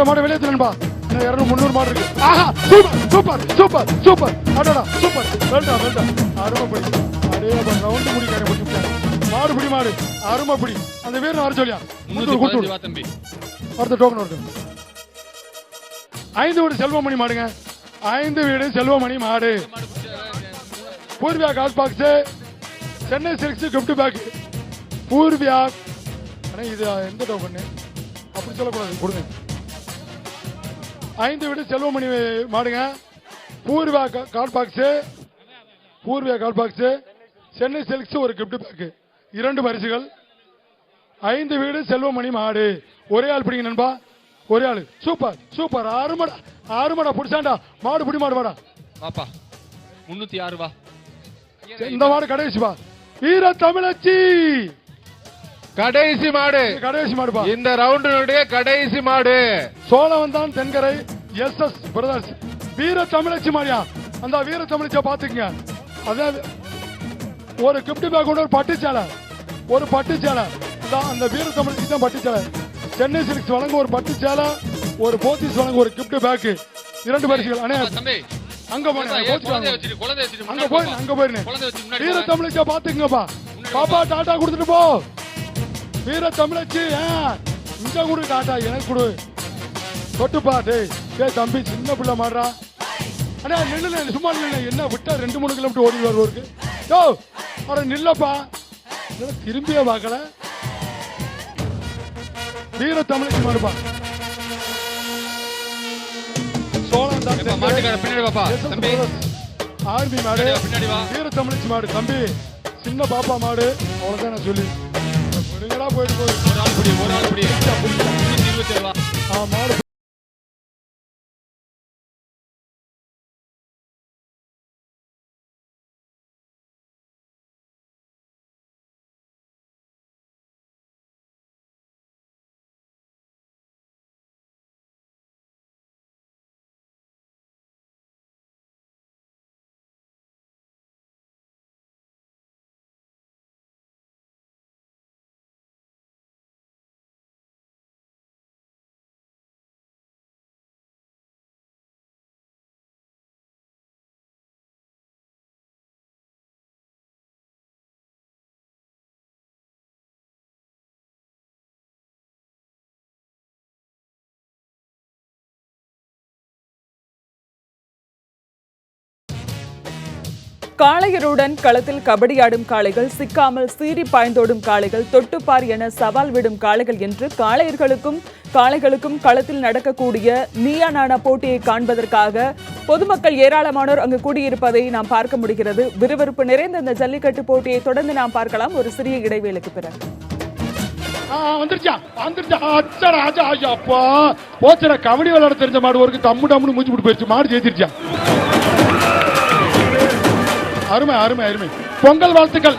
மாட வெளியே தரணும்பா. இன்னும் 200 300 மாடு இருக்கு. ஆஹா சூப்பர் சூப்பர் சூப்பர் சூப்பர் அடடா சூப்பர் வெல்டா அருமைப்படி. அடே ரவுண்ட் முடிக்காரே முடிச்சுட்டாரு. மாடு பிடி மாடு அருமைப்படி. அந்த வீரன் வர சொல்லியா 315 வா தம்பி. அடுத்த டோக்கன் வருது. 5 வீடு செல்வமணி மாடுங்க. 5 வீடு செல்வமணி மாடு. பூர்வியா கால் box Chennai Silks gift pack. Purviya இது எந்த டோக்கன் அப்படி சொல்லக்கூடாது கொடுங்க. 5 வீடு செல்வமணி மாடுங்க. பூர்வியா கால் பாக்ஸ் சென்னை சில்க்ஸ் ஒரு கிஃப்ட் பேக் 2 பரிசுகள். 5 வீடு செல்வமணி மாடு. ஒரே ஆள் பிடிங்க நண்பா. ஒரே ஆளு சூப்பர் சூப்பர் ஆறுமடா புடிச்சாண்டா. மாடு பிடி மாடு வாடா வாப்பா 306 வா. இந்த மாடு கடைசி வா. வீர தமிழச்சி கடைசி மாடுப்பா. இந்த ரவுண்டினுடைய கடைசி மாடு சோழவந்தான் தென்கரை SS பிரதர்ஸ் வீர தமிழச்சி மாடியா. அந்த வீர தமிழச்சியை பாத்துக்கங்க. அதாவது ஒரு கிஃப்ட் பேக் ஒரு பட்டு சேலை அந்த வீர தமிழச்சி தான் பட்டு சேலை. சென்னை சில்க்ஸ் வழங்க ஒரு பட்டு சேலை, ஒரு போத்தீஸ் வழங்க ஒரு கிஃப்ட் பேக் 2 பரிசுகள். அண்ணே அங்க போயிருந்தேன். வீர தமிழச்சியை பாத்துக்கங்கப்பா. பாப்பா டாடா கொடுத்துட்டு போ. வீர தமிழச்சி இங்க கொடு டாடா எனக்கு கொடு. தொட்டுப்பா டேய் தம்பி சின்ன பிள்ளை மாடுறா. அண்ணா நில்லு சும்மா நில்லு. என்ன விட்டா 2-3 கிலோமீட்டர் ஓடி வருவருக்கு. யோ அட நில்லப்பா. திரும்பியே பார்க்கல. வீர தமிழச்சி மாடுப்பா. சோழன் ஆர்மி மாடு வீர தமிழச்சி மாடு. தம்பி சின்ன பாப்பா மாடு. அவ்வளவுதான் நான் சொல்லி போயிட்டு ஒரு ஆள் படி மாடு காளையருடன் களத்தில் கபடியாடும் காளைகள், சிக்காமல் சீறி பாய்ந்தோடும் காளைகள், தொட்டுப்பார் என சவால் விடும் காளைகள் என்று காளைகளுக்கும் களத்தில் நடக்கக்கூடிய நீயா நானா போட்டியை காண்பதற்காக பொதுமக்கள் ஏராளமானோர் அங்கு கூடியிருப்பதை நாம் பார்க்க முடிகிறது. விறுவிறுப்பு நிறைந்த இந்த ஜல்லிக்கட்டு போட்டியை தொடர்ந்து நாம் பார்க்கலாம் ஒரு சிறிய இடைவேளைக்கு பிறகு. கபடி விளையாட தெரிஞ்ச மாடு ஒரு தம்மு டம்னு மூச்சு போட்டு போயிடுச்சு. மாடு ஜெயிச்சிருச்சா. அருமை பொங்கல் வாழ்த்துக்கள்.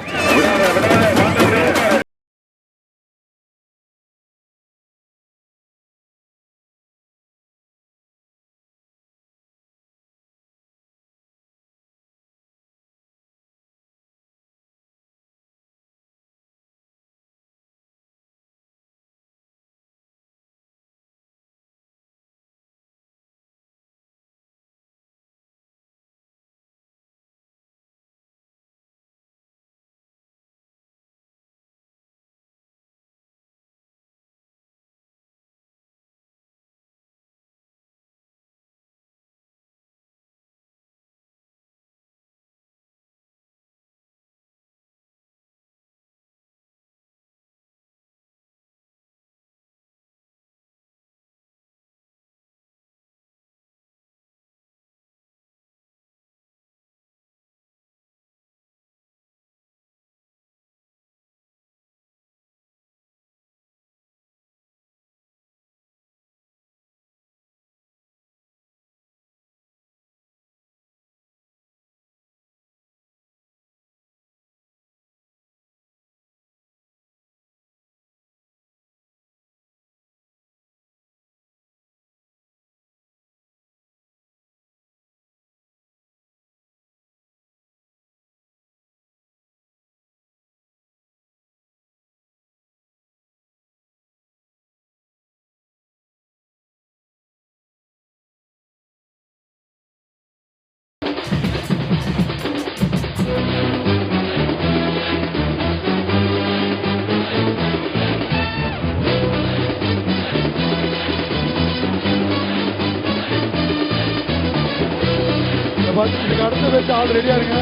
இதுக்கு அடுத்த பேச்சு ஆள் ரெடியா இருங்க,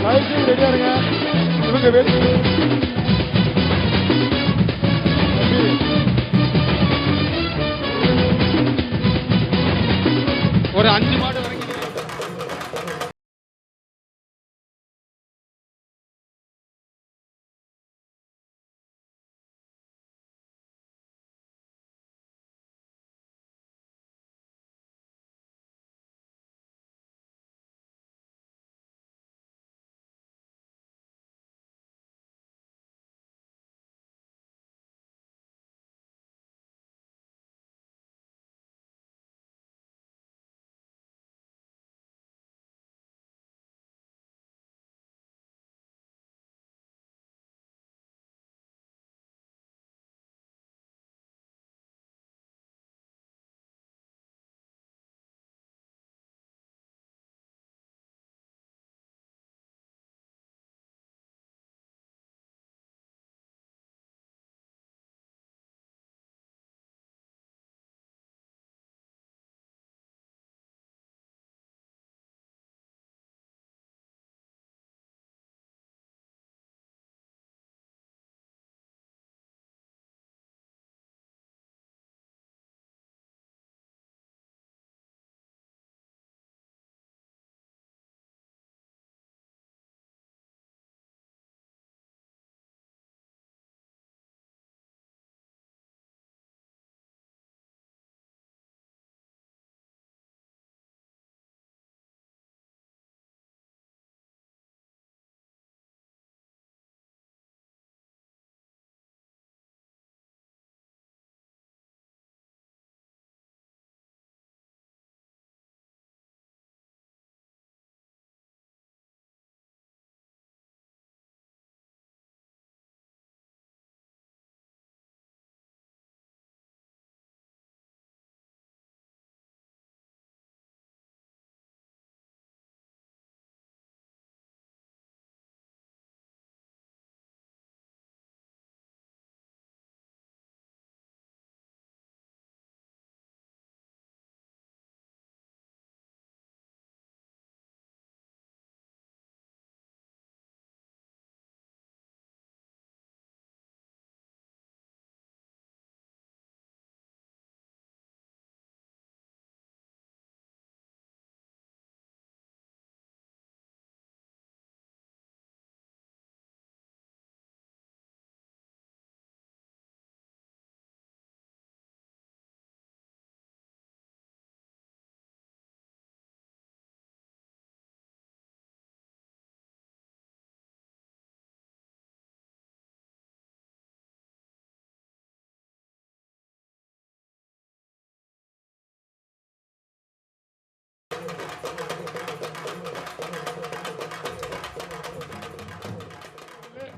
தயவுசெய்து ரெடியா இருங்க. இவங்க வெற்றி ஒரு 5 மாடு வரைக்கும்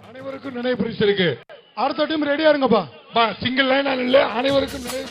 அனைவருக்கும் நினைவு பரிசு இருக்கு. அடுத்த டீம் ரெடியா இருங்கப்பா. சிங்கிள் லைன் அனைவருக்கும் நினைவு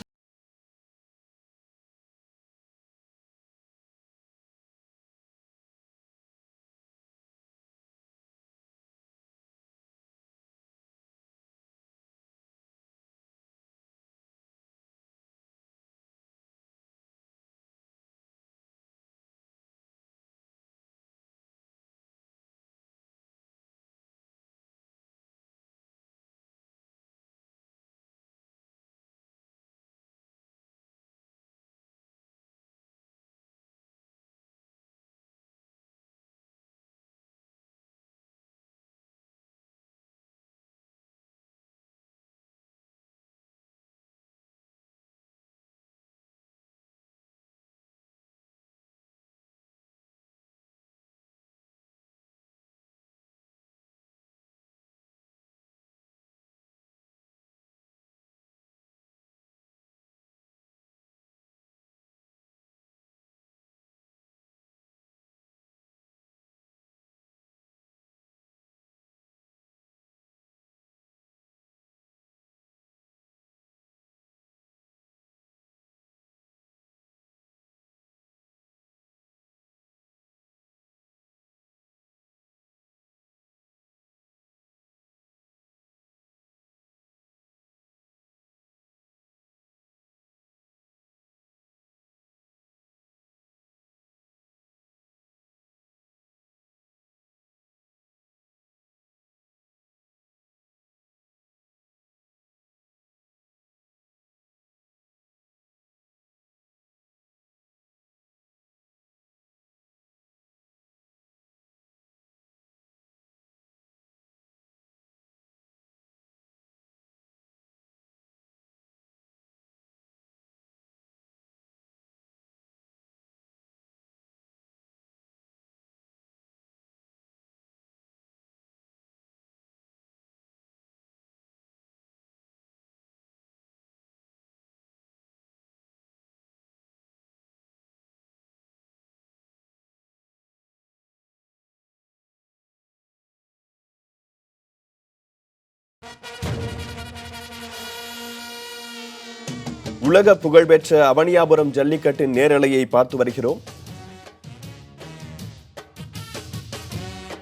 உலக புகழ்பெற்ற அவனியாபுரம் ஜல்லிக்கட்டின் நேரலையை பார்த்து வருகிறோம்.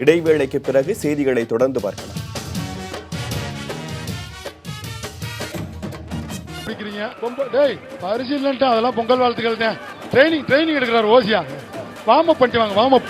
இடைவேளைக்கு பிறகு செய்திகளை தொடர்ந்து பார்க்கலாம். பரிசீலனை அதெல்லாம் பொங்கல் வாழ்த்துக்கள் தான். ட்ரைனிங் எடுக்கிறார் ஓசியா. வார்ம் அப் பண்ணிட்டு வாங்க. வார்ம் அப்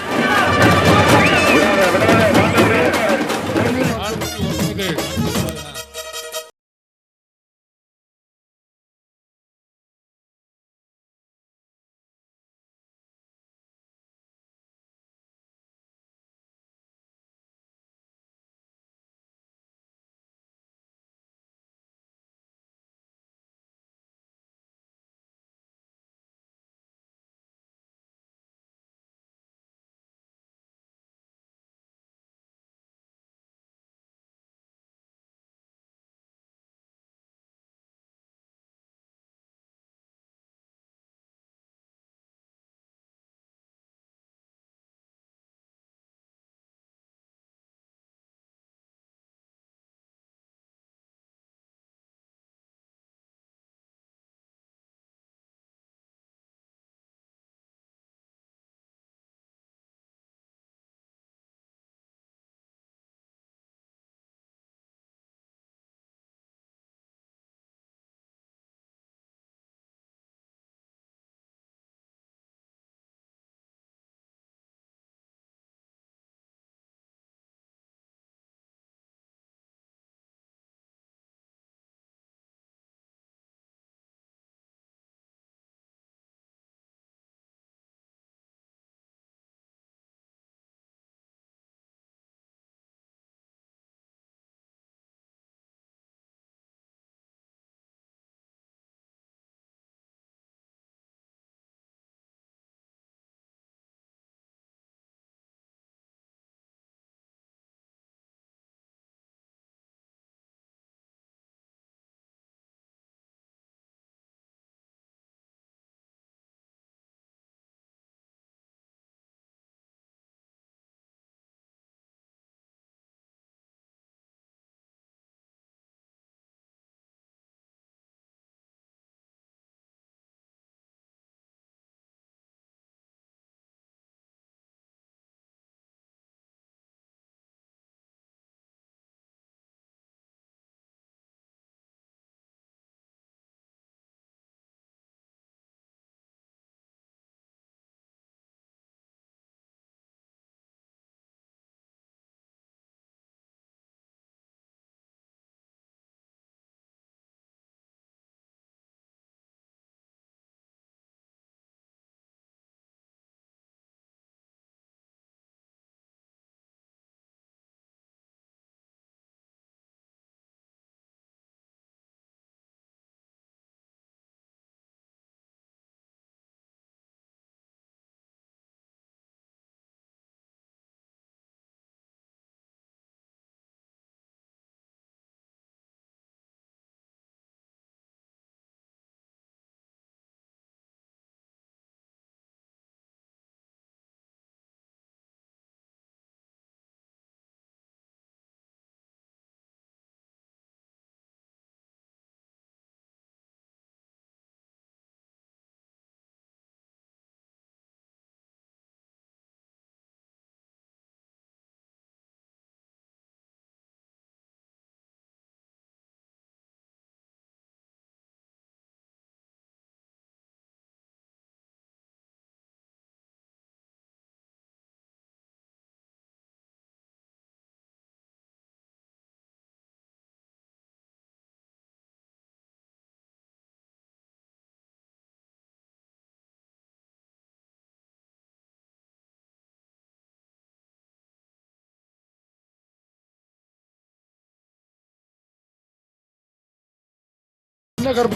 என்ன கருப்பு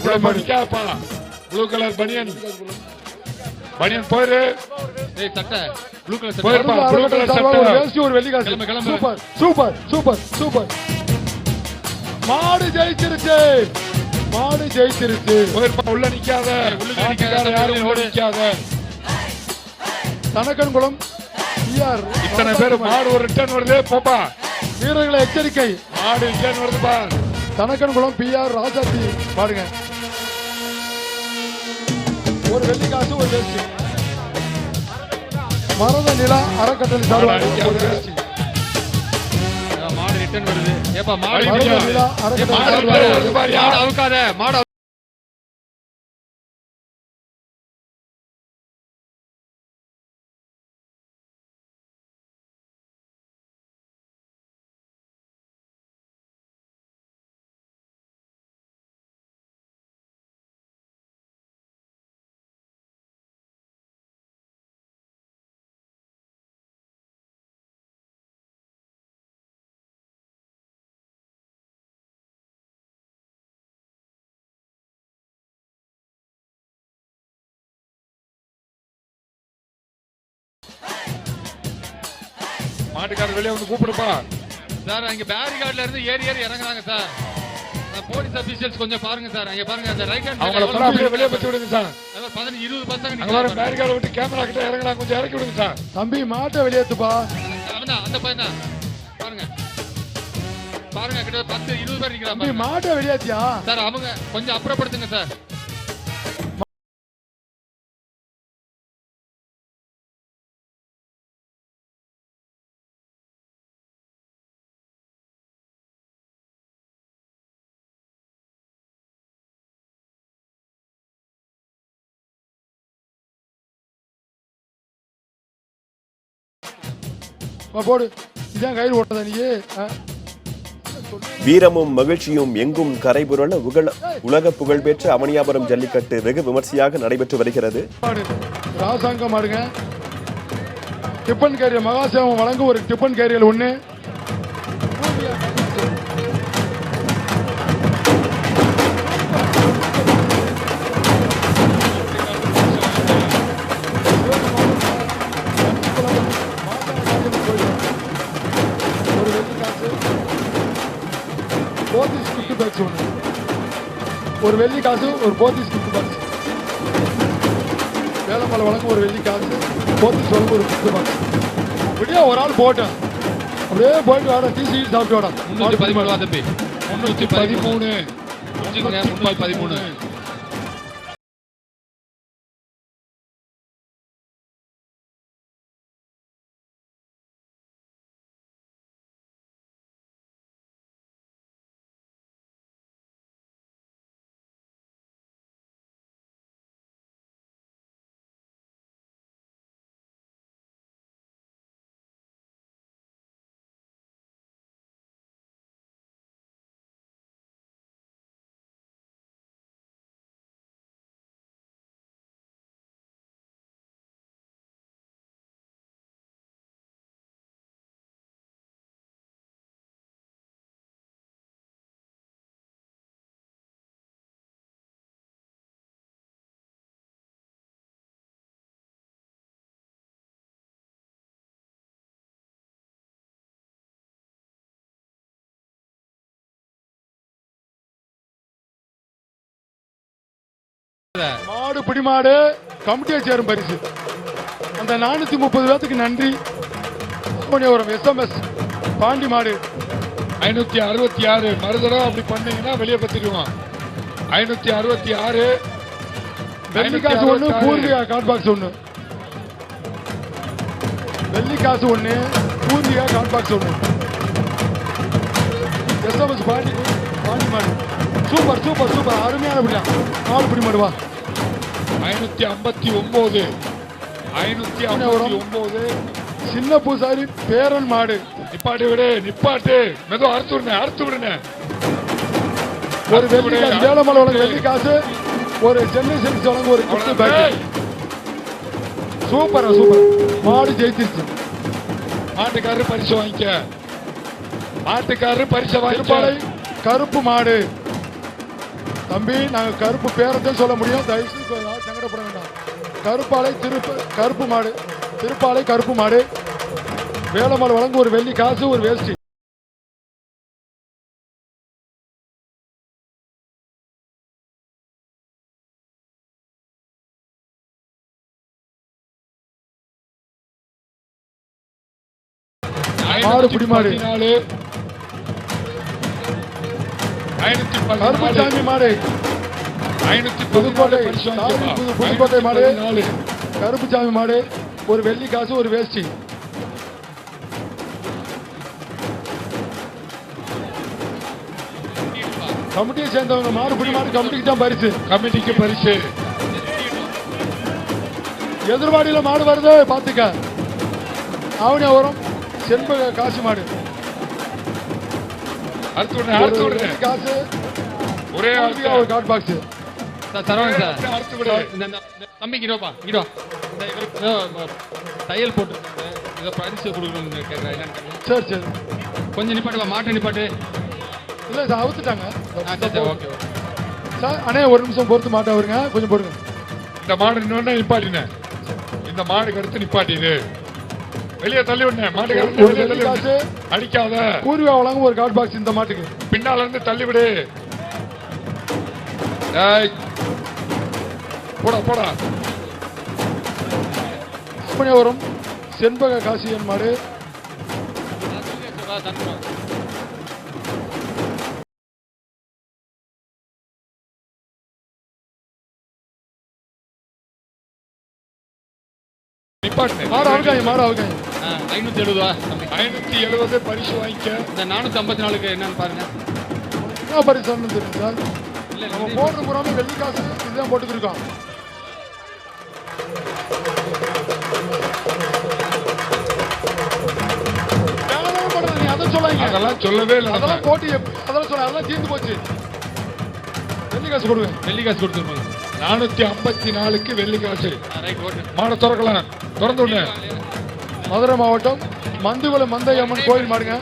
ப்ளூ கலர் பனியன் போயிரு. சட்டை ப்ளூ கலர் போயிருப்பா. ப்ளூ கலர் சட்டை ஒரு வெள்ளி காசு. Super super super super. மாடு ஜெயிச்சிருச்சு. போயிருப்பா. உள்ள நிக்காத. யாரும் ஓடி நிக்காத. தனக்கன்குளம் இத்தனை பேர் மாடு ஒரு ரிட்டர்ன் வருது. போப்பா. வீரர்களை எச்சரிக்கை. மாடு விஜயன் வருதுப்பா. தனக்கன்குளம் பிஆர் ராஜாத்தி பாருங்க. ஒரு வெள்ளி காசு ஒரு வேஷ்டி. மரத நிலா அறக்கட்டளை சார்பாக ஒரு வேஷ்டி. மாடு ரிட்டர்ன் வருது. ஏப்பா மாடு மரத நிலா அறக்கட்டளை மாடு அவுக்காத. மாடு மாட்டுக்காரர் வெளியே வந்து கூப்பிடுப்பா. சார் அங்க பேரிகார்ட்ல இருந்து ஏறி இறங்குறாங்க சார். போலீஸ் அபிஷியல்ஸ் கொஞ்சம் பாருங்க சார். அங்க பாருங்க அந்த ரைட் ஹேண்ட் அவங்கள அப்படியே வெளியே பத்தி விடுங்க சார். 15-20 பசங்க நிக்கறாங்க. பேரிகார்ட் விட்டு கேமரா கிட்ட இறங்கலாம். கொஞ்சம் இறக்கி விடுங்க சார். தம்பி மாட்டை வெளியேத்துப்பா. அந்த பையன் தான் பாருங்க. பாருங்க கிட்ட 10-20 பேர் நிக்கறாங்க. தம்பி மாட்டை வெளியேத்தியா சார்? அவங்க கொஞ்சம் அப்புறப்படுத்துங்க சார். போடு. இதான் கையில் ஓட்டதா நீ? வீரமும் மகிழ்ச்சியும் எங்கும் கரைபுரள உலக புகழ்பெற்ற அவனியாபுரம் ஜல்லிக்கட்டு வெகு விமர்சையாக நடைபெற்று வருகிறது. ராசாங்கம் ஆடுங்க. டிப்பன் கேரியர் மகாசேவம் வழங்கும் ஒரு டிப்பன் கேரியர் ஒண்ணு. ஒரு வெள்ளி காசு ஒரு போத்தீஸ் கிஃப்ட் பாக்ஸ். வேலமலை வழங்கும் ஒரு வெள்ளி காசு, போத்தீஸ் வழங்கும் ஒரு கிஃப்ட் பாக்ஸ். அப்படியே ஒரு ஆள் போட்டேன். அப்படியே போயிட்டு வாடா, டிசி சாப்பிட்டு வாடா. 313 தம்பி. 313 313. மாடு பிடிமாடு கமிட்டியை சேரும் பரிசு. அந்த 430 பேத்துக்கு நன்றி. SMS பாண்டி மாடு 566. மறுதடவை அப்படி பண்ணீங்கன்னா வெளியே பத்திடுவோம். 566 வெள்ளி காசு ஒண்ணு, பூர்விகா காட் பாக்ஸ் ஒண்ணு. வெள்ளி காசு ஒண்ணு, பூர்விகா காட் பாக்ஸ் ஒண்ணு. SMS பாண்டி மாடு. சூப்பர் சூப்பர் சூப்பர், அருமையான பிடியா மாடு பிடி மாடுவா. 559 சின்ன பூசாரி பேரன் மாடு. நிப்பாட்டு விடு, நிப்பாட்டு. மெதுவா அறுத்து விடுங்க. ஒரு வெள்ளி காசு வேலமலை வழங்க வெள்ளி காசு, ஒரு சென்னை சில்க்ஸ் வழங்க ஒரு கிஃப்ட் பேக். சூப்பர் சூப்பர், மாடு ஜெயிச்சிருச்சு. மாட்டுக்காரரு பரிசு வாங்கிக்க. மாட்டுக்காரரு பரிசு வாங்கிப்பாளை. கருப்பு மாடு. தம்பி நாங்க கருப்பு பேரத்தையும் சொல்ல முடியும், தயவுசெய்து சங்கடப்பட வேண்டாம். கருப்பாலை கருப்பு மாடு, திருப்பாலை கருப்பு மாடு. வேலமலை வழங்கும் ஒரு வெள்ளி காசு ஒரு வேஷ்டி. மாடு புடி மாடு 514 கருப்புசாமி மாடு 514 புதுக்கோட்டை பரிசு வாங்கிக்கப்பா. புதுக்கோட்டை மாடு 514. கருப்புசாமி மாடு ஒரு வெள்ளி காசு ஒரு வேஷ்டி. கமிட்டியை சேர்ந்தவங்க மாடு புடி மாடு கமிட்டிக்கு தான் பரிசு. கமிட்டிக்கு பரிசு. எதிர்வாடியில மாடு வருது பாத்துக்க. ஆவணியாபுரம் செண்பக காசு மாடு அடுத்து ஒரு வெள்ளி காசு ஒரே ஒரு காட் பாக்ஸ். சரவணன் சார் அடுத்து விடு. இந்த தம்பிக்கு இரோப்பா இடோ. இந்த இவருக்கு தையல் போட்டு ஏதோ பரிசு கொடுக்கணும்னு கேட்குறேன். சரி சரி கொஞ்சம் நிப்பாட்டுவா, மாட்டை நிப்பாட்டு. இல்ல சார் அவுத்துட்டாங்க சரி ஓகே சார். அண்ணே ஒரு நிமிஷம் பொறுத்து மாட்டா வருங்க, கொஞ்சம் போடுங்க. இந்த மாடு இன்னொன்னு நிப்பாட்டினேன். இந்த மாடுக்கு அடுத்து நிப்பாட்டிடு. வெளியே தள்ளி விடுங்க. மாட்டுக்கு ஒரு வெள்ளி காசு அடிக்காத. பூர்வா வழங்கும் ஒரு காட் பாக்ஸ் இந்த மாட்டுக்கு. பின்னால இருந்து தள்ளி விடு. டேய் போடா போடா. ஆவணியாபுரம் செண்பக காசியன் மாடு நிப்பாட்டு. மாடு அவுக்காங்க மாடு அவுக்காங்க. 570 570 பரிசு வாங்கிக்க. இந்த 454க்கு என்னன்னு பாருங்க. என்ன பரிசு தெரியும் சார்? இல்ல நம்ம போடுற புறாமே வெள்ளி காசு இதுதான் போட்டுக்கிருக்கோம். நீ அதை சொல்லாங்க. அதெல்லாம் சொல்லவே இல்லை. அதெல்லாம் போட்டு அதெல்லாம் சொல்ல அதெல்லாம் தீர்ந்து போச்சு. வெள்ளி காசு கொடுங்க. வெள்ளி காசு கொடுத்துருப்பாங்க. 454க்கு வெள்ளி காசு. மாடை திறக்கலாம். திறந்து விடு. மதுரை மாவட்டம் மந்துகுளம் மந்தை அம்மன் கோயில் மாடுங்க.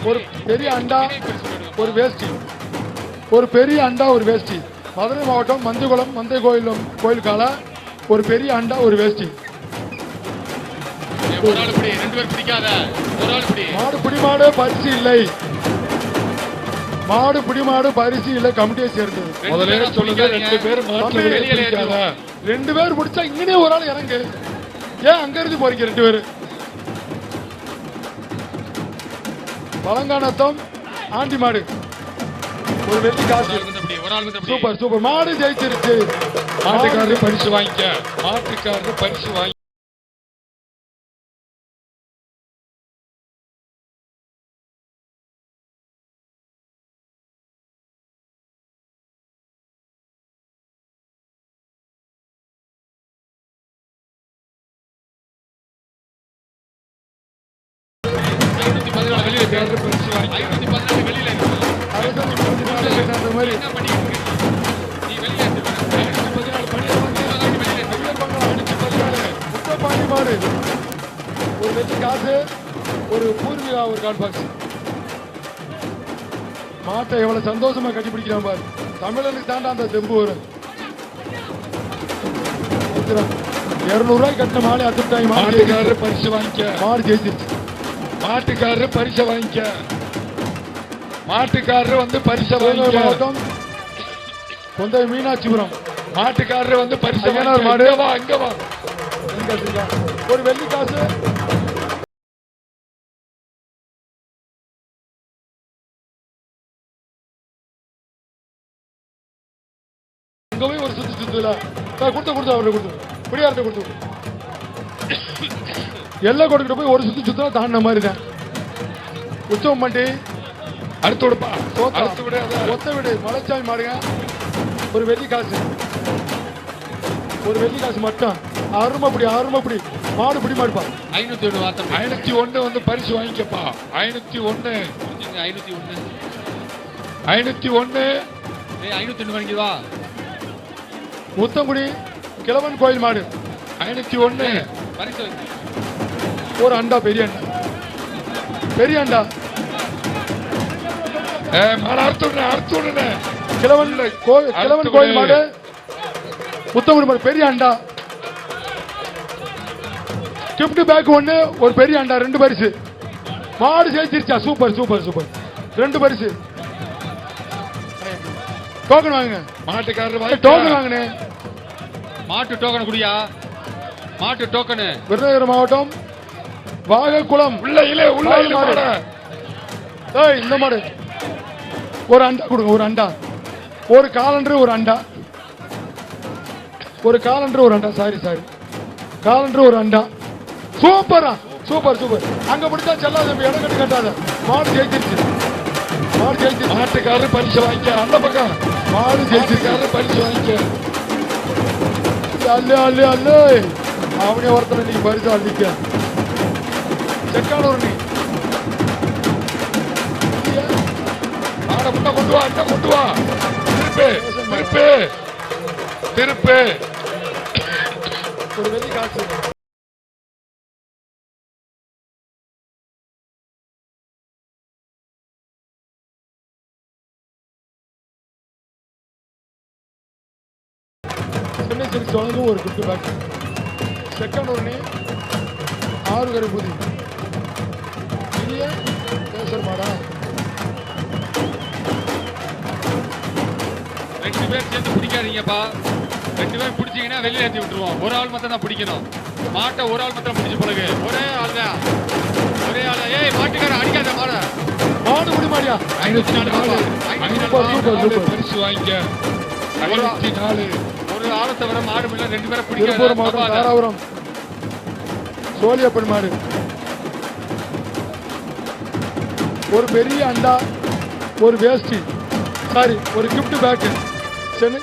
ஒரு பெரிய அண்டா ஒரு வேஷ்டி. ஒரு பெரிய அண்டா ஒரு வேஷ்டி. மதுரை மாவட்டம் மந்துகுளம் மந்தை கோயிலுக்கால ஒரு பெரிய அண்டா ஒரு வேஷ்டி. மாடு பிடி மாடு பரிசு இல்லை. மாடு பிடி மாடு பரிசு இல்லை. கமிட்டியை சேர்ந்தது. முதல்ல சொல்லுங்க. 2 பேர் மாட்டு வெளியில ஏறாத. 2 பேர் பிடிச்சா இங்கே ஒரு ஆள் இறங்கு. ஏன் அங்க இருந்து போறீங்க 2 பேரு? பழங்கானத்தம் ஆண்டி மாடு ஒரு வெள்ளி காசு. Super super. மாடு ஜெயிச்சிருச்சு. மாட்டுக்காரரு பரிசு வாங்கிக்க. மாட்டுக்காரரு பரிசு வாங்கி. வெளியில பரிசு வாங்கி. 514 வெளியில மாதிரி முத்தப்பாண்டி மாடு ஒரு வெள்ளி காசு ஒரு பூர்வீகா ஒரு கால் பாக்ஸ். மாட்டை எவ்வளவு சந்தோஷமா கட்டி பிடிக்கிறான் பாரு. தமிழனுக்கு தாண்டா அந்த தெம்பு வரும். 200 ரூபாய் கட்டின மாடு அத்துட்டாய். மாட்டுக்காரரு பரிசு வாங்கிக்க. மாடு ஜெயிச்சிருச்சு. மாட்டுக்காரரு பரிசை வாங்கிக்க. மாட்டுக்காரரு வந்து பரிசை வாங்கிக்க. மாவட்டம் கொந்தை மீனாட்சிபுரம் மாட்டுக்காரரு வந்து பரிசை மாடு. மாடு வா அங்க வா. ஒரு வெள்ளி காசு அங்கவே ஒரு சுத்து சுத்துல கொடுத்து அவர்கிட்ட கொடுத்து குடியார்ட்ட கொடுத்து எல்லாம் கொடுக்கிட்டு போய் ஒரு சுத்து சுத்தம் தாண்டின மாதிரி தான். உச்சம் மண்டி அடுத்து விடுப்பா. அடுத்து விடு. ஒத்த விடு. மலைச்சாமி மாடுங்க ஒரு வெள்ளி காசு. ஒரு வெள்ளி காசு மட்டும். அருமைப்படி அருமைப்படி. மாடு பிடி மாடுப்பா. 501 வந்து பரிசு வாங்கிக்கப்பா. 501 வாங்கி வா. முத்தங்குடி கிழவன் கோயில் மாடு 501 பரிசு ஒரு அண்டா பெரிய அண்டா பெரிய அண்டா. கிழவன் கோயில் மாடு முத்தங்குடி மாடு பெரிய அண்டா. கிஃப்ட் பேக் 1 ஒரு பெரிய அண்டா 2 பரிசு. மாடு ஜெயிச்சிருச்சா? Super super super. 2 பரிசு. டோக்கன் வாங்குங்க. மாட்டுக்காரர் டோக்கன் வாங்குனே. மாட்டு டோக்கன் குடியா. மாட்டு டோக்கனு விருதுநகர் மாவட்டம் வாகைக்குளம் உள்ள மாடு. இந்த மாடு ஒரு அண்டா கொடுங்க. ஒரு அண்டா, ஒரு காலண்டர், ஒரு அண்டா, ஒரு காலண்டர், ஒரு அண்டா. சாரி காலண்டர், ஒரு அண்டா. சூப்பரா, சூப்பர் சூப்பர். அங்க பிடிச்சா செல்லாத, இடம் கட்டு கட்டாத. மாடு ஜெயிச்சிருச்சு. மாட்டுக்காரர் பரிசு வாங்கிக்க. அந்த பக்கம் மாடு ஜெயிச்சிருக்காரு. பரிசு வாங்கிக்க. அல்ல அவனே ஒருத்தர் நீ பரிசு அள்ளிக்க. செக்கானூர் நீ மாடை முன்ன கொண்டு வா, அண்ணன் கொண்டு வா. திருப்பு ஒரு வெளி காசு. சென்னை சில்க்ஸ் வழங்கும் ஒரு கிஃப்ட் பேக். செகண்ட் ஒன்று 6 கருப்பூதி இனிய பேசர் மாடா. 2 பேர் சேர்ந்து பிடிக்காதீங்கப்பா. 2 பேர் பிடிச்சீங்கன்னா வெளியே ஏற்றி விட்டுருவோம். ஒரு ஆள் மட்டும் தான் பிடிக்கணும். மாட்டை ஒரு ஆள் மட்டும் பிடிச்சு பழகு. ஒரே ஆள் தான். ஏய் மாட்டுக்கார அடிக்காத மாட. மாடு முடி மாடியா. 504 பரிசு வாங்கிக்க. 504. ஒரு ஆளை தவிர மாடு இல்ல. 2 பேரை திருப்பூர் பிடிக்காத. மாவட்டம் தாராபுரம் சோழியப்பன் மாடு. ஒரு பெரிய அண்டா, ஒரு வேஷ்டி, சாரி ஒரு கிஃப்ட் பேக். சென்னை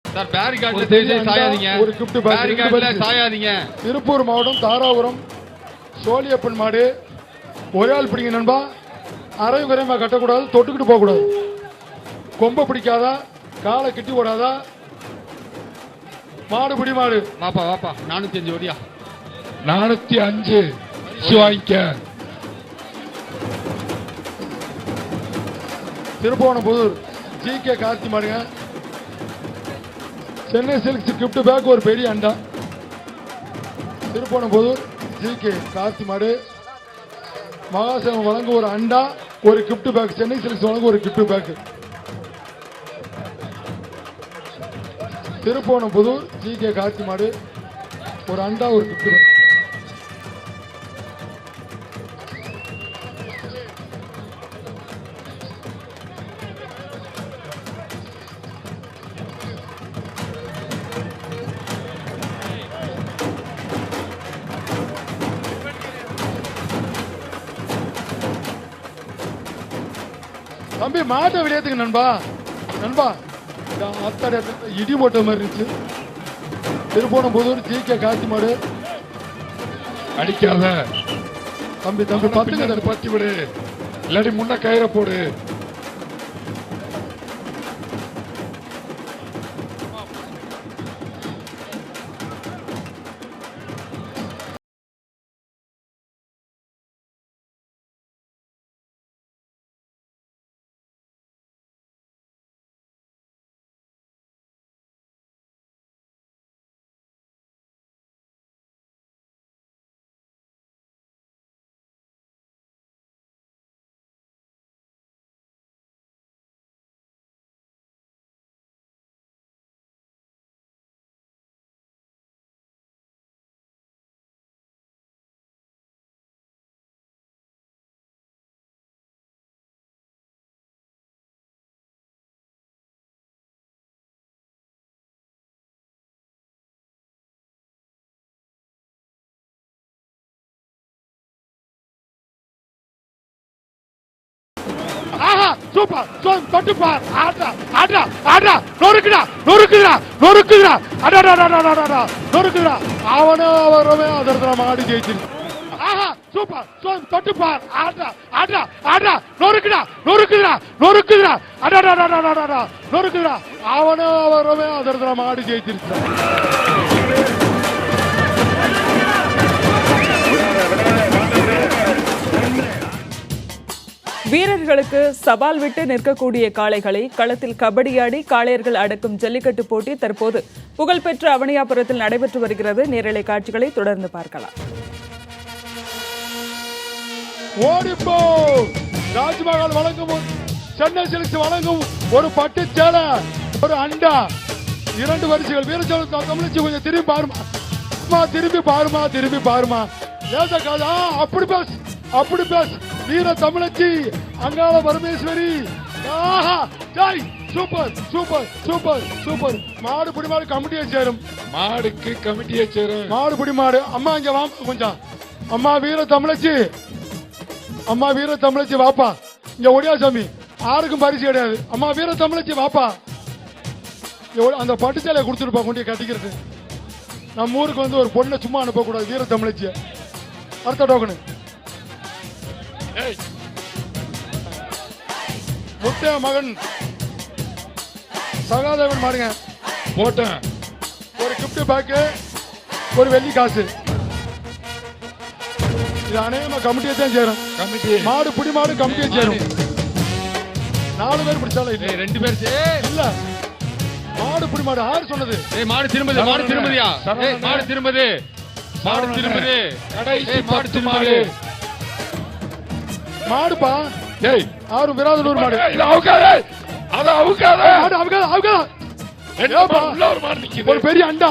சார் பேரிகார்ட்ல தேஜே சாயாதீங்க. ஒரு கிஃப்ட் பேக். பேரிகார்ட்ல சாயாதீங்க. திருப்பூர் மாவட்டம் தாராபுரம் சோழியப்பன் மாடு. ஒரே ஆள் பிடிங்க நண்பா. அரையும் குறையமா கட்டக்கூடாது, தொட்டுக்கிட்டு போக கூடாது. கொம்ப பிடிக்காதா, காலை கிட்டி ஓடாதா. மாடு பிடி மாடு. வாப்பா 405 ஓடியா. 405 பரிசு வாங்கிக்க. திருப்போணம்புதூர் ஜி.கே. கார்த்தி மாடுங்க. சென்னை சில்க்ஸ் கிஃப்ட் பேக் ஒரு பெரிய அண்டா. திருப்போணம்புதூர் ஜி.கே. கார்த்தி மாடு. மகாசேவம் வழங்க ஒரு அண்டா, ஒரு கிஃப்ட் பேக். சென்னை சில்க்ஸ் வழங்க ஒரு gift pack. Thiruppuvanampudur G K. Karthi மாடு. ஒரு அண்டா, ஒரு கிஃப்ட் பேக். தம்பி மாட்டை விளையாட்டுங்க நண்பா. அத்தாடி இடி போட்ட மாதிரி இருந்துச்சு. திருப்போணம்புதூர் ஜி.கே. கார்த்தி மாடு. அடிக்காத தம்பி பத்துங்க. பத்தி விடு, இல்லாட்டி முன்ன கயிறை போடு. சூப்பர் தொட்டுப்பார். நொறுக்குதா. அவனே அவரவே அதற்கு மாடி ஜெயிச்சிருக்கு. சூப்பர் தொட்டுப்பார். நொறுக்குதா. அவனே அவரவே அதற்கு மாடி ஜெயிச்சிருக்கு. வீரர்களுக்கு சவால் விட்டு நிற்கக்கூடிய காளைகளை களத்தில் கபடியாடி காளையர்கள் அடக்கும் ஜல்லிக்கட்டு போட்டி தற்போது புகழ்பெற்ற அவனியாபுரத்தில் நடைபெற்று வருகிறது. நேரலை காட்சிகளை தொடர்ந்து பார்க்கலாம். ஓடிப்போ ராஜ்மஹால் வழங்கும் சென்னை சில்க்ஸ் வழங்கும் ஒரு பட்டு சேலை, ஒரு அண்டா, 2 வரிசைகள். வீரச்சோழ தமிழ்ச்சி கொஞ்சம் திரும்பி பாருமா, திரும்பி பாருமா. லேசா காதா, அப்படி பேசு வீர தமிழச்சி, அங்காள பரமேஸ்வரி. சூப்பர். மாடு புடி மாடு கமிட்டியை சேரும். மாடுக்கு கமிட்டியை சேரும். மாடு புடி மாடு. அம்மா இங்க வா கொஞ்சம். அம்மா வீர தமிழச்சி வாப்பா இங்க. ஒடியா சாமி, யாருக்கும் பரிசு கிடையாது. அம்மா வீர தமிழச்சி வாப்பா. அந்த பட்டு சேலையை கொடுத்துருப்பா கொண்டு கட்டிக்கிறது. நம்ம ஊருக்கு வந்து ஒரு பொண்ணை சும்மா அனுப்ப கூடாது. வீர தமிழச்சிய அடுத்த டோக்கனு முத்தைய மகன் சகாதேவன் மாடுங்க போட்டேன். ஒரு கிஃப்ட் பேக்கு, ஒரு வெள்ளி காசு. இது அநேகமா கமிட்டியை தான் சேரும். கமிட்டி மாடு புடி மாடு கமிட்டியை சேரும். 4 பேர் பிடிச்சாலும் 2 பேர் இல்ல. மாடு புடி மாடு யாரு சொன்னது? மாடு திரும்புதியா? மாடுப்பா. யாரும் விராதனூர் மாடு. ஒரு பெரிய அண்டா,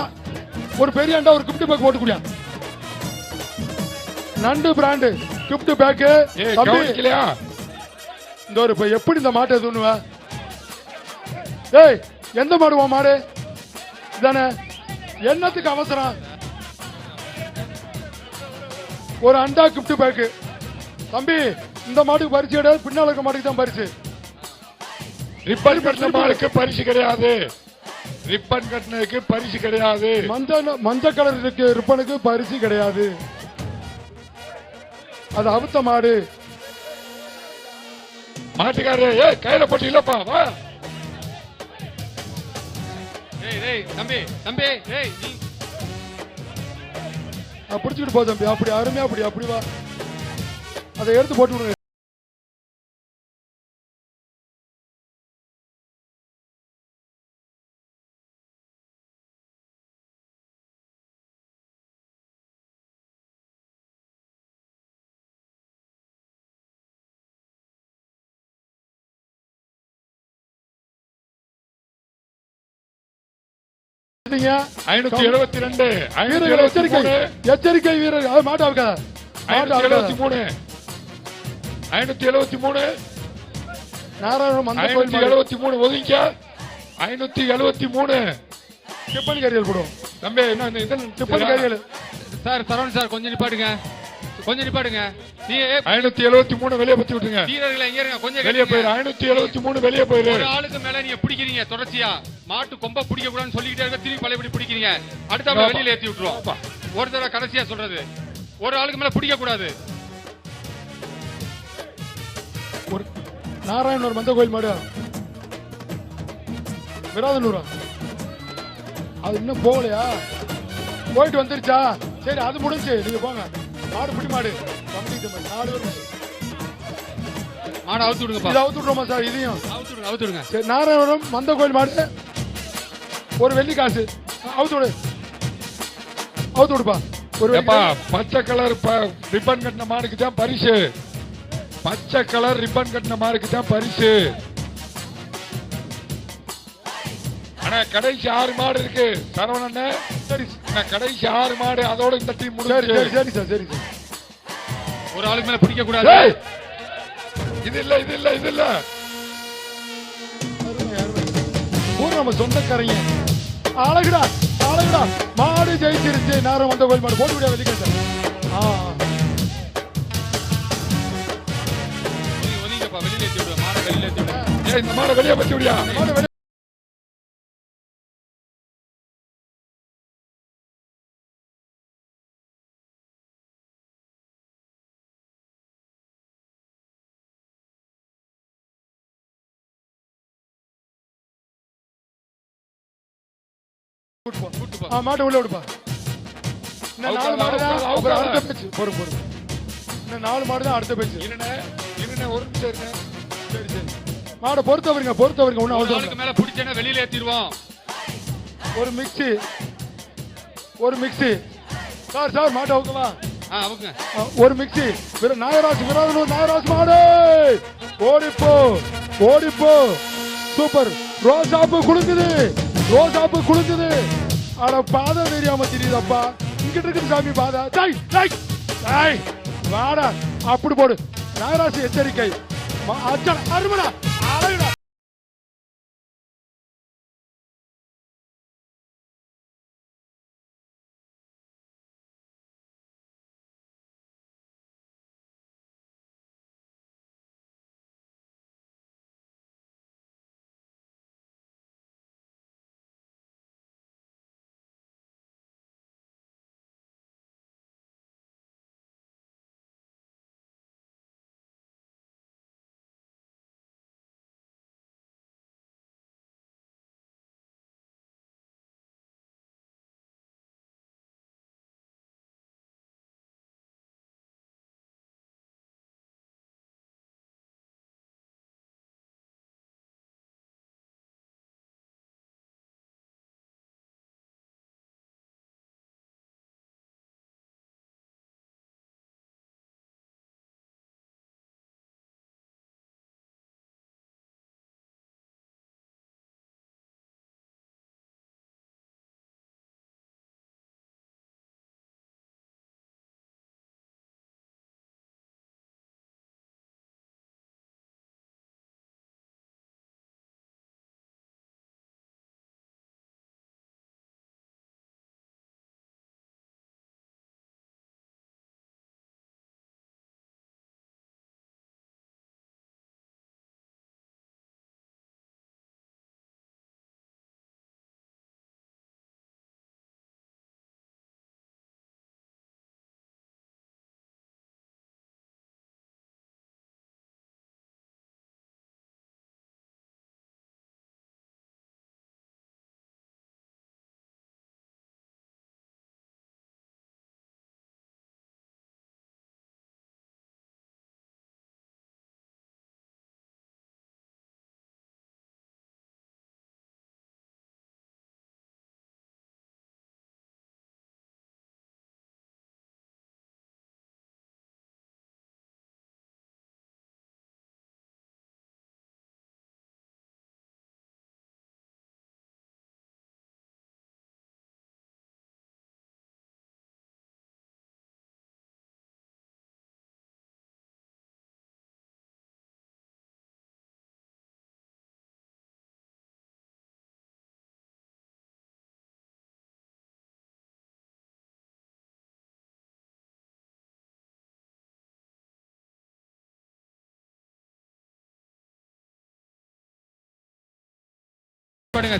ஒரு கிஃப்ட் பேக் போட்டு குடியா. நண்டு பிராண்டு கிஃப்ட் பேக். இந்த ஒரு எப்படி இந்த மாட்டை தூணுவ? ஏய், எந்த மாடு உன் மாடு தானே? என்னத்துக்கு அவசரம்? ஒரு அண்டா கிஃப்ட் பேக். தம்பி, இந்த மாட்டுக்கு பரிசு கிடையாது, பின்னால இருக்க மாட்டுக்கு தான் பரிசு. ரிப்பன் கட்டின மாடுக்கு பரிசு கிடையாது. ரிப்பன் கட்டினதுக்கு பரிசு கிடையாது. மஞ்சள் கலர் இருக்கு ரிப்பனுக்கு பரிசு கிடையாது. அது அவுத்த மாடு. மாட்டுக்காரே கையில போட்டு இல்லப்பா வா. தம்பி பிடிச்சிட்டு போ தம்பி. அப்படி அருமையா அப்படி வா. அதை எடுத்து போட்டு விடுங்க. எச்சரிக்கை வீரர் மாட்டாவுக்கா 573 ஒதுங்க. 573 டிப்பன் கேரியல் போடும் தம்பி. என்ன tiffin gharial sir? Saravanan sir கொஞ்சம் நிப்பாடுங்க. நீ 573 வெளியே பத்தி விட்டுருங்க. வீரர்களை எங்க இருங்க கொஞ்சம் வெளியே போயிரு. 573 வெளியே போயிரு. ஒரு ஆளுக்கு மேல நீங்க பிடிக்கிறீங்க தொடர்ச்சியா. மாட்டு கொம்ப பிடிக்க கூடாதுன்னு சொல்லிக்கிட்டே இருக்க, திருப்பி பழையபடி பிடிக்கிறீங்க. அடுத்த வெளியில ஏத்தி விட்டுருவோம். ஒரு தடவை கடைசியா சொல்றது, ஒரு ஆளுக்கு மேல பிடிக்க கூடாது. நாராயணூர் மந்த கோயில் மாடு விராதனூரா? அது இன்னும் போகலையா? போயிட்டு வந்துருச்சா? சரி, அது முடிஞ்சு. நீங்க போங்க. மாடு பிடி மாடு 4 பேர் மாடு அவுத்து விடுங்க. அவுத்து விடுறோமா சார்? இதையும் அவுத்து விடுங்க. சரி, நாராயணபுரம் மந்த கோயில் மாடு ஒரு வெள்ளி காசு. அவுத்து விடுப்பா. ஒரு பச்சை கலர் ரிப்பன் கட்டின மாடுக்கு தான் பரிசு. பச்சை கலர் ரிப்பன் கட்டின மாடுக்கு தான் பரிசு. ஆனா கடைசி 6 மாடு இருக்கு சரவணன். சரி, கடைசி 6 மாடு அதோட இந்த டீம் முடிஞ்சு. சரி சார். ஒரு ஆளுக்கு மேல பிடிக்க கூடாது. இது இல்ல. நம்ம சொந்தக்காரங்க. அழகுடா. மாடு ஜெயிச்சிருச்சு. நேரம் வந்த கோயில் மாடு போட்டு விட வெளியே. ஒதுங்கப்பா, வெளியில ஏத்தி விடுவா. மாடை வெளியில ஏத்தி விடுவா. இந்த மாடை வெளியே பத்தி விடியா. மாட்டை உள்ள விடுப்பா. 4 மாடு தான். இந்த 4 மாடு தான் அடுத்த பேச்சு. இருண்ணே ஒரு நிமிஷம் இருங்க. சரி மாடை பொறுத்தவருங்க ஒன்னும் ஒரு அவசரம் நாளுக்கு மேல பிடிச்சேன்னா வெளியில ஏத்திடுவோம். ஒரு மிக்ஸி சார் மாட்டை ஓகேவா? அவங்க ஒரு மிக்ஸி நாகராஜ் நாகராஜ் மாடு ஓடிப்போ சூப்பர். ரோசாப்பு குளுக்குது. அட பாதை தெரியாம தெரியுதப்பா. இங்கிட்டு இருக்கு சாமி பாதை. வாடா அப்படி போடு. நாகராஜ் எச்சரிக்கை. அருமடா அழகுடா.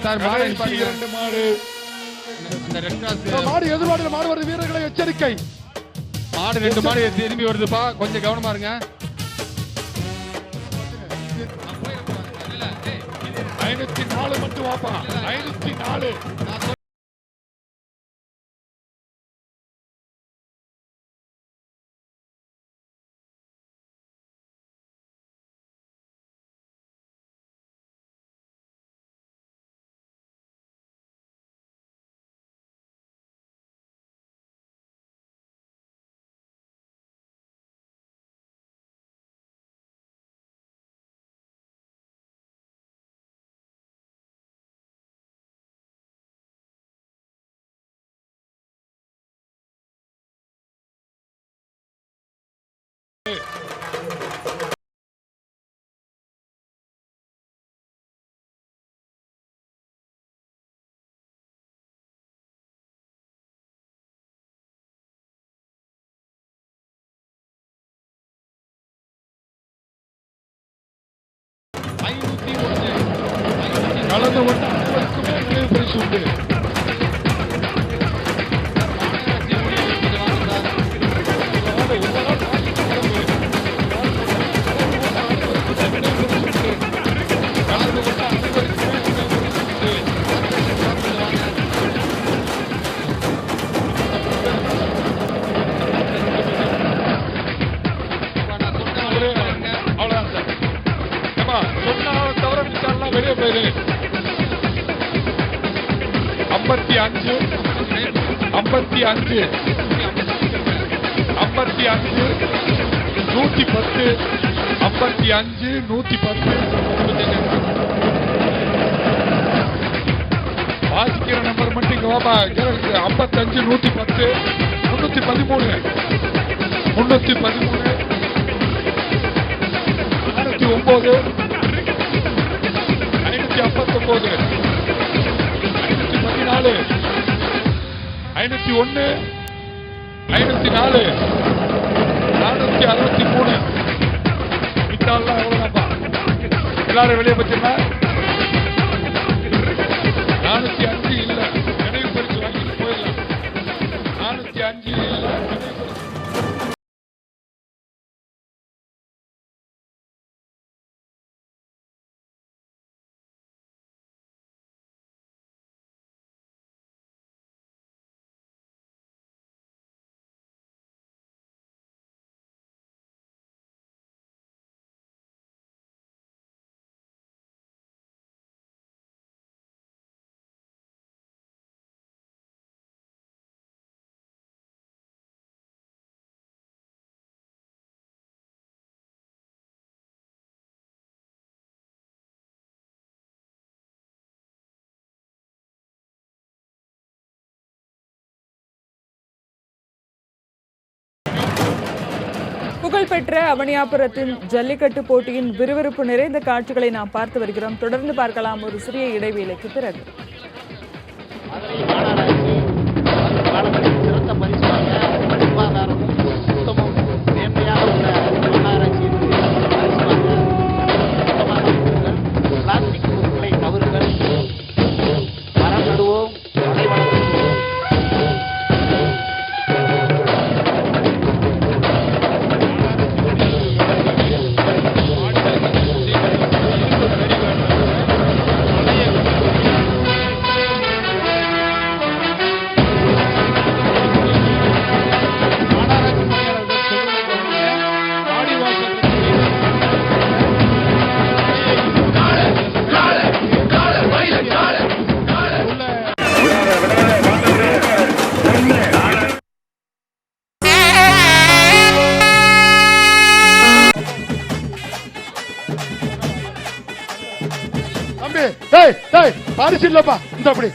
சார் மாடு எதிர்பார்த்து மாடு வருது. வீரர்களை எச்சரிக்கை. மாடு 2 மாடு திரும்பி வருதுப்பா, கொஞ்சம் கவனமா இருங்க. 504 மட்டும் வாப்பா. 504 கலந்து கொண்ட அனைவருக்குமே பரிசு உண்டு. சொன்னாலும் தவிர விட்டாலும் வெளியே போயிரு. 55 55 55 110 55 110 வாசிக்கிற நம்பர் மட்டும் இங்க வாப்பா. 55 110 313 313 509 559 514 501 504 463 மித்தாலாம் எவ்வளவுதான்ப்பா? எல்லாரும் வெளியே வச்சிருந்தா 405 இல்ல, நினைவு பரிசு வாங்கிட்டு போயிடலாம். 405 இல்ல, நினைவு பரிசு. புகழ்பெற்ற அவனியாபுரத்தின் ஜல்லிக்கட்டு போட்டியின் விறுவிறுப்பு நிறைந்த காட்சிகளை நாம் பார்த்து வருகிறோம். தொடர்ந்து பார்க்கலாம் ஒரு சிறிய இடைவேளைக்கு பிறகு. சிறந்த பரிசாக சுகாதாரமும் சுத்தமும் நேர்மையாக உள்ள மாநகராட்சியின் சுத்தமாக இருங்கள், பிளாஸ்டிக் பொருட்களை தவிருங்கள், மரம் நடுவோம், மழை வளர்ப்போம். பரிசு இல்லப்பா, இந்த அப்படி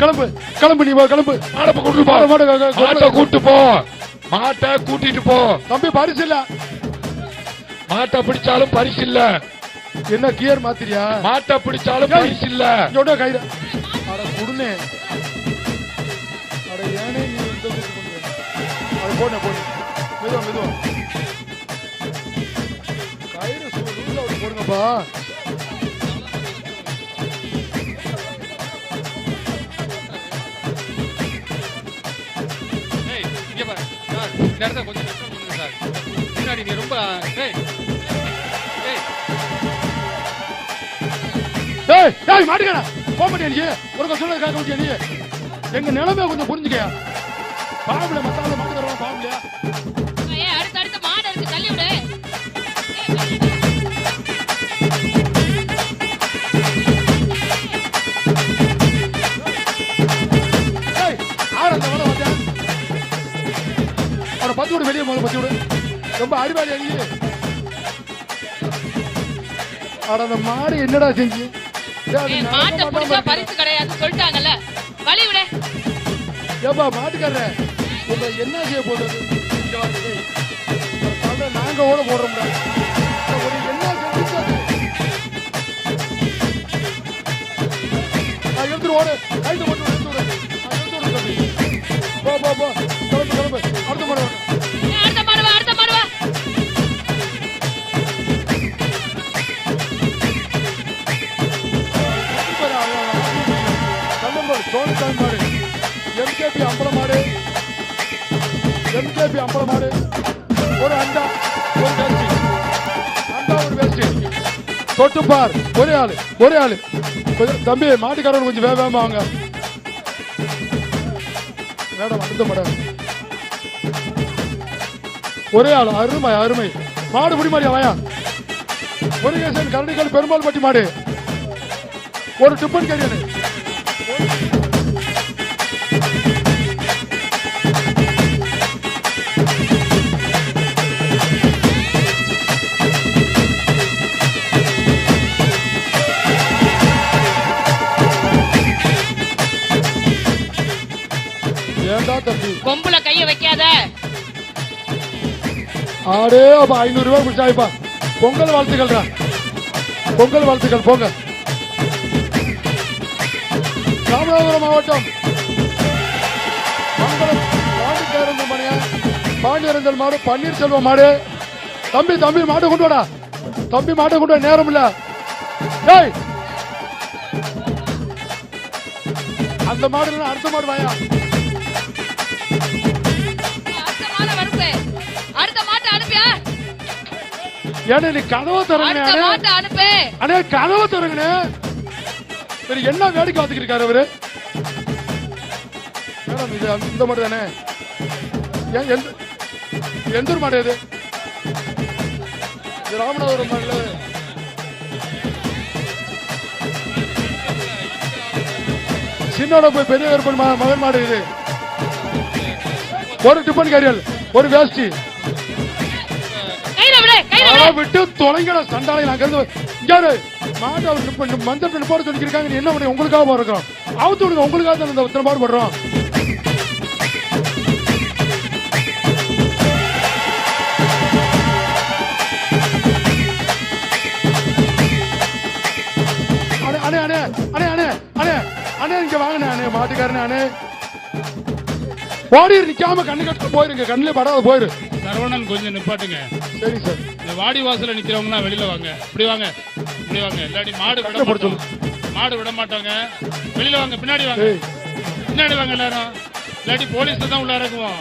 கிளம்பு கிளம்பு, நீ கிளம்பு. மாட்டை கூட்டு போ, மாட்டை கூட்டிட்டு போ. தம்பி பரிசு இல்ல, மாட்டை பிடிச்சாலும் பரிசு இல்ல. என்ன கியர் மாத்திரியா? மாட்டை பிடிச்சாலும் பரிசு இல்ல. இதோட கையில அட குடுனே, அட ஏனே நீ இந்த அட போனே போனே, மெதுவா மெதுவா கயிறு சூழ்நிலை அப்படி போடுங்கப்பா. நீ ரொம்ப மாட்டுக்கடா போக மாட்டியா நீ? ஒரு சொல்ல கேட்க மாட்டியா நீ? எங்க நிலைமை கொஞ்சம் புரிஞ்சுக்க. பாவல மத்தால மாட்டுக்கிறோம் பாவலையா? அடுத்த மாடு இருக்கு, தள்ளி விடு. அவனை பத்தி விடு, வெளியே போது பத்தி விடு. ரொம்ப அறிவாளி அணி. அட அந்த மாடு என்னடா செஞ்சு? மாட்டை பிடிச்சா பரிசு கிடையாது சொல்லிட்டாங்கல்ல, வழி விடு. ஏப்பா மாட்டுக்காரர, உங்க என்ன செய்ய போகுது? நாங்க ஓட போடுறோம்டா. என்ன எடுத்துட்டு ஓடு, கைது போட்டு எடுத்து விடு. போ போ போ, கிளம்பு கிளம்பு. அடுத்த மாடு அடுத்த மாடுவா, அடுத்த மாடுவா. சோழத்தாய் மாடு, எம்கேபி அம்பல மாடு, எம்கேபி அம்பல மாடு. ஒரு அண்டா, ஒரு வேஷ்டி, அண்டா ஒரு வேஷ்டி. தொட்டுப்பார், ஒரே ஆளு ஒரே ஆளு. தம்பி மாட்டுக்காரன் கொஞ்சம் வேகமா வாங்க மேடம். அடுத்த மாடம் ஒரே ஆளு, அருமை அருமை. மாடு புடி மாதிரியா வாயா. முருகேசன் கரடிக்கல் பெருமாள் பட்டி மாடு ஒரு டிப்பன் கேரியல். ஏண்டா தம்பி கொம்புல கைய வைக்காத. ஆடே அப்ப 500 ரூபாய் குடிச்சாய்ப்பா. பொங்கல் வாழ்த்துக்கள்டா, பொங்கல் வாழ்த்துக்கள். போங்க. ராமநாதபுரம் மாவட்டம் மங்களம் பாண்டியரஞ்சல் மணியா பாண்டியரஞ்சல் மாடு பன்னீர்செல்வம் மாடு. தம்பி தம்பி மாட்டை கொண்டு வாடா, தம்பி மாட்டை கொண்டு வா, நேரம் இல்ல. டேய் அந்த மாடு இல்ல அடுத்த மாடு வாயா. அடுத்த மாட்டை அனுப்பியா? ஏன்னா நீ கதவை தருங்க அனுப்பு. அண்ணே கதவை தருங்க. சரி என்ன வேடிக்கை பார்த்துக்கிட்டு இருக்காரு அவரு? மேடம் இது இந்த மாடு தானே? எந்த ஒரு மாடு இது? இது ராமநாதபுரம் மாடுல சின்னோட போய் பெரிய கருப்பன் மகன் மாடு இது. ஒரு டிப்பன் கேரியல் ஒரு வேஷ்டி விட்டு தொலைங்கட சண்டாலை. நாங்க இருந்து மாட்டை மஞ்சள் போட சொல்லிருக்காங்க. நீ என்ன பண்ணி உங்களுக்காக போறோம் அவுத்து விடுங்க. உங்களுக்காக தான் இந்த இத்தனை பாடுபடுறோம். அண்ணே அண்ணே அண்ணே அண்ணே அண்ணே அண்ணே இங்க வாங்கினே அண்ணே மாட்டுக்காரனே அண்ணே. வாடி நிக்காம கண்ணு கட்டு போயிருங்க. கண்ணுல படாத போயிரு. சரவணன் கொஞ்சம் நிப்பாட்டுங்க. சரி சார். இந்த வாடி வாசல நிக்கிறவங்க வெளியில வாங்க. இப்படி வாங்க, இப்படி வாங்க. இல்லாட்டி மாடு விட மாட்டோம். மாடு விட மாட்டாங்க. வெளியில வாங்க, பின்னாடி வாங்க, பின்னாடி வாங்க எல்லாரும். இல்லாட்டி போலீஸ் தான் உள்ள இறக்குவோம்.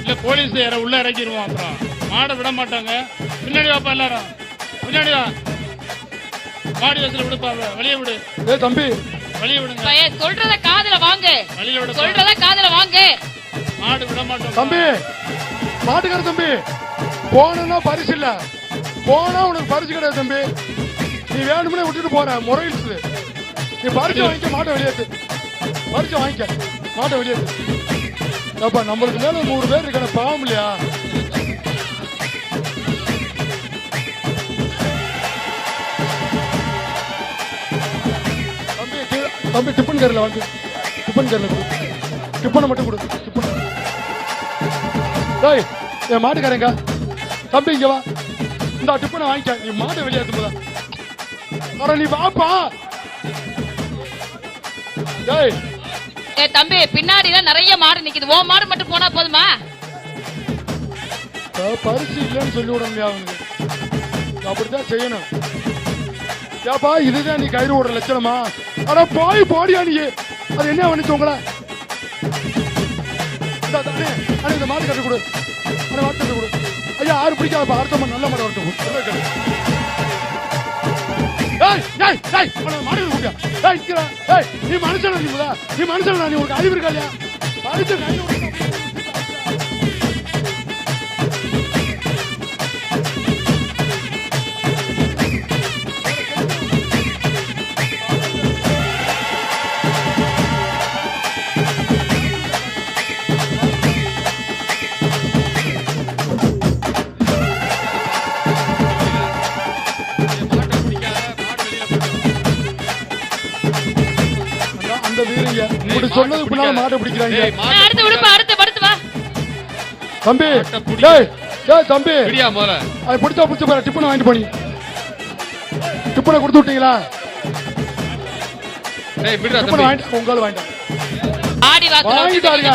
இல்ல போலீஸ் உள்ள இறக்கிடுவோம். அப்புறம் மாடை விட மாட்டாங்க. பின்னாடி வாப்பா எல்லாரும், பின்னாடி வா. வாடி வாசல விடுப்பா, வெளியே விடு. ஏ தம்பி வெளியே விடுங்க. சொல்றத காதுல வாங்க, வெளியில விடு. சொல்றத காதுல வாங்க. மாடு விட மாட்டோம் தம்பி. மாட்டுக்கார தம்பி போனா பரிசு இல்ல. போனா உனக்கு பரிசு கிடையாது தம்பி. நீ வேணும்னே விட்டுட்டு போற முறையில். நீ பரிசு வாங்கிக்க, மாட்டை வெளியேத்து. பரிசு வாங்கிக்க, மாட்டை வெளியேத்து. அப்ப நம்மளுக்கு மேல 100 பேர் இருக்க பாவம் இல்லையா? தம்பி தம்பி டிப்பன் கேர்ல வாங்க. டிப்பன் கேர்ல கொடு. டிப்பனை மட்டும் கொடு. டிப்பன். டேய் என் மாட்டுக்காரங்க தம்பி இங்க வா. இந்த டிப்பனை வாங்கிக்க. நீ மாட்டை வெளியேற்றும் போதா? அட நீ வாப்பா. டேய் தம்பி பின்னாடில நிறைய மாடு நிக்குது. ஓ மாடு மட்டும் போனா போதுமா? பரிசு இல்லைன்னு சொல்லி விடணும் அவனுக்கு. அப்படித்தான் செய்யணும். ஏப்பா இதுதான் நீ கயிறு ஓடுற லட்சணமா? அட போய் போடியா நீ. அது என்ன பண்ணிச்சு உங்களை? இந்த மாடு கட்டு கொடு. மாடு கட்டு கொடு. ஐயா யாரு பிடிக்காதப்பா. அடுத்த மாடு நல்ல மாடு வரட்டும். மாடு கூட்டியா? நீ மனுஷனா? நீ மனுஷனா? நீ உனக்கு அறிவு இருக்கா இல்லையா? பரிசு கையில் சொன்னது பின்னால மாட்டை பிடிக்கிறாங்க. அடுத்து விடுப்பா, அடுத்து படுத்து வா தம்பி. டேய் டேய் தம்பி விடியா முதல்ல. அது பிடிச்சா பிடிச்ச பாரு. டிப்பனை வாங்கிட்டு போனி. டிப்பனை கொடுத்து விட்டீங்களா? டேய் விடுடா தம்பி. டிப்பனை வாங்கிட்டு உங்களால வாங்கிட்டு. ஆடி வாசல்ல வாங்கிட்டாருங்க.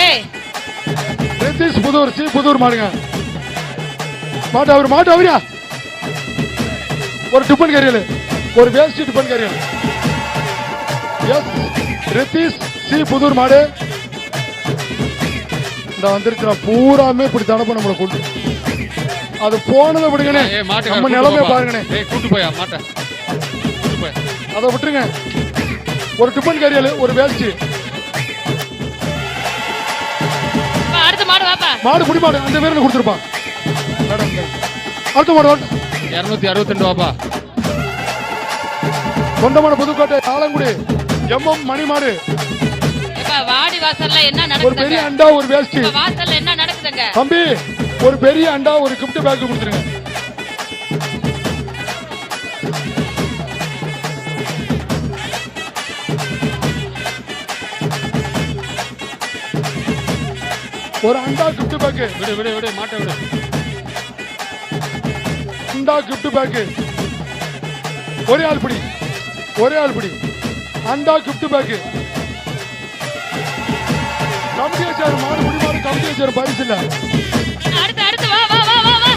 ஏய் ரெத்திஸ் புதூர் புதூர் மாடுங்க. மாட்டு அவர் மாட்டு அவரியா. ஒரு டிப்பன் கேரியல் ஒரு waste tiffin carrier. S Rithis C Pudur மாடு. இந்த வந்துருச்சு பூராமே இப்படி தடப்ப நம்மளை கொண்டு. அது போனதை விடுங்கண்ணே. நம்ம நிலைமைய பாருங்கண்ணே. கூட்டு போயா மாட்ட. அதை விட்டுருங்க. ஒரு டிப்பன் கேரியல் ஒரு வேஸ்ட். அடுத்த மாடு வாப்பா. மாடு புடி மாடு அந்த பேர்ல கொடுத்துருப்பான். அடுத்த மாடு 262 ரூபாப்பா. சொந்தமான புதுக்கோட்டை ஆலங்குடி MM மணிமாடு இப்ப வாடி வாசல்ல என்ன ஒரு பெரிய நடக்குதுங்க? அண்டா ஒரு வேஷ்டி. இப்ப வாசல்ல என்ன நடக்குதுங்க? தம்பி ஒரு பெரிய அண்டா ஒரு கிஃப்ட் பேக் கொடுத்துருங்க. ஒரு அண்டா கிஃப்ட் பேக். விடு விடு விடு மாட்ட விடு. அண்டா கிஃப்ட் பேக். ஒரே ஆள் பிடி, ஒரே ஆள் பிடி. அண்டா கிஃப்ட் பேக். கமிட்டியை சேரும் மாடு முடிமாடு கமிட்டியை சேரும் பரிசு இல்ல. அடுத்து அடுத்து வா வா வா வா வா.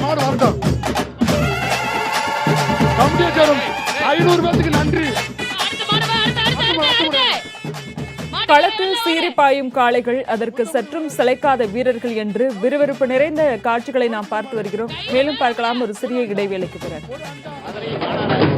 மாடு வரட்டும். கமிட்டியை சேரும் 500 பேருக்கு நன்றி. அடுத்து மாடு வா, அடுத்து அடுத்து அடுத்து அடுத்து. களத்தில் சீறி பாயும் காளைகள், அதற்கு சற்றும் சிலைக்காத வீரர்கள் என்று விறுவிறுப்பு நிறைந்த காட்சிகளை நாம் பார்த்து வருகிறோம். மேலும் பார்க்கலாம் ஒரு சிறிய இடைவேளைக்கு பிறகு. மதுரை மாநகராட்சி